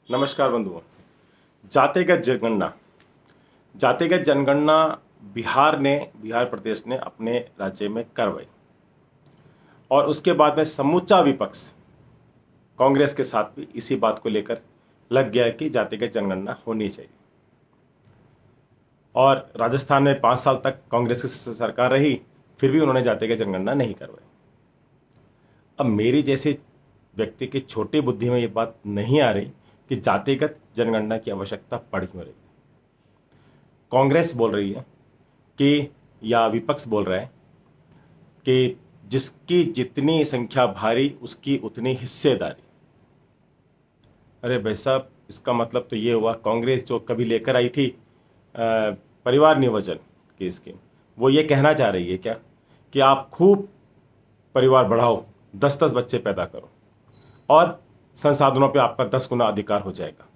नमस्कार बंधुओं। जातिगत जनगणना जातिगत जनगणना बिहार प्रदेश ने अपने राज्य में करवाई और उसके बाद में समूचा विपक्ष कांग्रेस के साथ भी इसी बात को लेकर लग गया कि जातिगत जनगणना होनी चाहिए। और राजस्थान में 5 साल तक कांग्रेस की सरकार रही, फिर भी उन्होंने जातिगत जनगणना नहीं करवाई। अब मेरी जैसे व्यक्ति की छोटी बुद्धि में ये बात नहीं आ रही कि जातिगत जनगणना की आवश्यकता पड़ क्यों रही। कांग्रेस बोल रही है कि, या विपक्ष बोल रहा है कि जिसकी जितनी संख्या भारी उसकी उतनी हिस्सेदारी। अरे भाई साहब, इसका मतलब तो ये हुआ कांग्रेस जो कभी लेकर आई थी परिवार नियोजन की स्कीम, वो ये कहना चाह रही है क्या कि आप खूब परिवार बढ़ाओ, 10-10 बच्चे पैदा करो और संसाधनों पे आपका 10 गुना अधिकार हो जाएगा।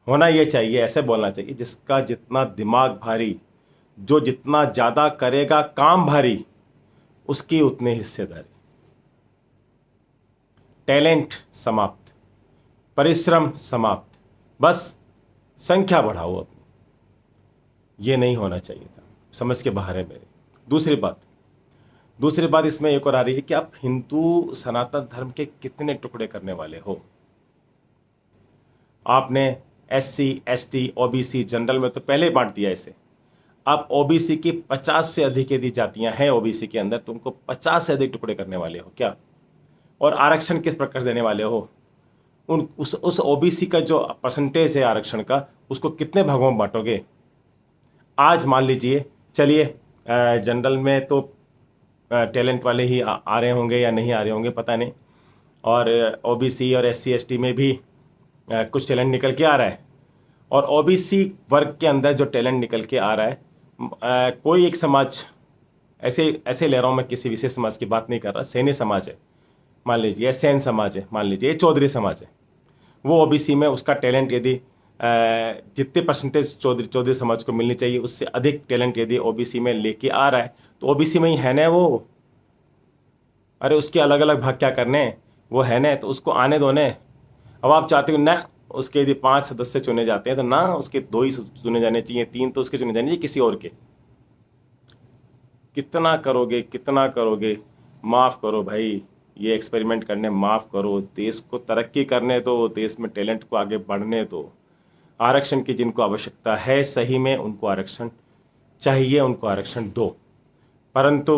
होना यह चाहिए, ऐसे बोलना चाहिए, जिसका जितना दिमाग भारी, जो जितना ज्यादा करेगा काम भारी, उसकी उतनी हिस्सेदारी। टैलेंट समाप्त, परिश्रम समाप्त, बस संख्या बढ़ाओ अपनी। ये नहीं होना चाहिए था, समझ के बाहर है मेरे। दूसरी बात इसमें एक और आ रही है कि आप हिंदू सनातन धर्म के कितने टुकड़े करने वाले हो। आपने SC, ST, OBC जनरल में तो पहले बांट दिया इसे। अब OBC की 50 से अधिक यदि जातियां हैं OBC के अंदर, तुमको 50 से अधिक टुकड़े करने वाले हो क्या? और आरक्षण किस प्रकार देने वाले हो? उस OBC का जो परसेंटेज है आरक्षण का, उसको कितने भागों में बांटोगे? आज मान लीजिए, चलिए जनरल में तो टैलेंट वाले ही आ रहे होंगे या नहीं आ रहे होंगे पता नहीं, और OBC और SC ST में भी कुछ टैलेंट निकल के आ रहा है। और OBC वर्ग के अंदर जो टैलेंट निकल के आ रहा है, कोई एक समाज, ऐसे ले रहा हूँ मैं, किसी विशेष समाज की बात नहीं कर रहा, सैनी समाज है मान लीजिए, या सेन समाज है मान लीजिए, चौधरी समाज है, वो OBC में उसका टैलेंट यदि जितने परसेंटेज चौधरी समाज को मिलनी चाहिए उससे अधिक टैलेंट यदि OBC में लेके आ रहा है, तो OBC में ही है ना वो। अरे उसके अलग अलग भाग क्या करने, वो है ना, तो उसको आने दो ने। अब आप चाहते हो ना उसके यदि 5 सदस्य चुने जाते हैं तो ना उसके 2 ही चुने जाने चाहिए, 3 तो उसके चुने जाने चाहिए किसी और के। कितना करोगे? माफ करो भाई, ये एक्सपेरिमेंट करने माफ करो। देश को तरक्की करने दो, देश में टैलेंट को आगे बढ़ने दो। आरक्षण की जिनको आवश्यकता है सही में, उनको आरक्षण चाहिए, उनको आरक्षण दो। परंतु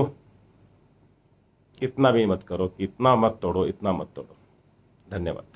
इतना भी मत करो कि इतना मत तोड़ो। धन्यवाद।